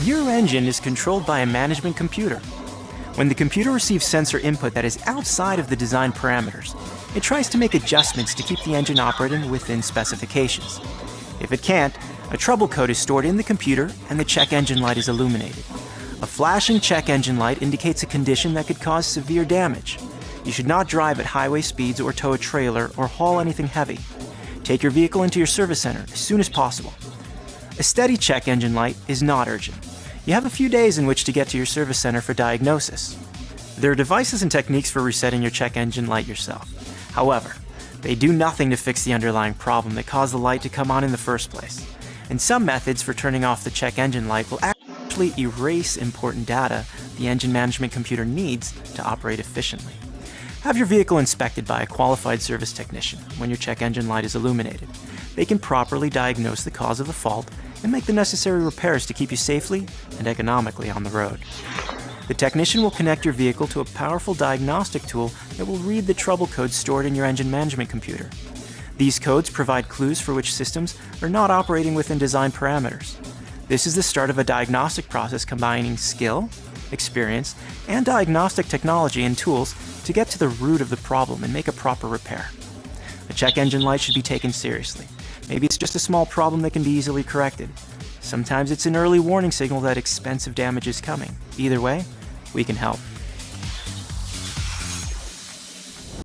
Your engine is controlled by a management computer. When the computer receives sensor input that is outside of the design parameters, it tries to make adjustments to keep the engine operating within specifications. If it can't, a trouble code is stored in the computer and the check engine light is illuminated. A flashing check engine light indicates a condition that could cause severe damage. You should not drive at highway speeds or tow a trailer or haul anything heavy. Take your vehicle into your service center as soon as possible. A steady check engine light is not urgent. You have a few days in which to get to your service center for diagnosis. There are devices and techniques for resetting your check engine light yourself. However, they do nothing to fix the underlying problem that caused the light to come on in the first place. And some methods for turning off the check engine light will actually erase important data the engine management computer needs to operate efficiently. Have your vehicle inspected by a qualified service technician when your check engine light is illuminated. They can properly diagnose the cause of the fault and make the necessary repairs to keep you safely and economically on the road. The technician will connect your vehicle to a powerful diagnostic tool that will read the trouble codes stored in your engine management computer. These codes provide clues for which systems are not operating within design parameters. This is the start of a diagnostic process combining skill, experience, and diagnostic technology and tools to get to the root of the problem and make a proper repair. A check engine light should be taken seriously. Maybe it's just a small problem that can be easily corrected. Sometimes it's an early warning signal that expensive damage is coming. Either way, we can help.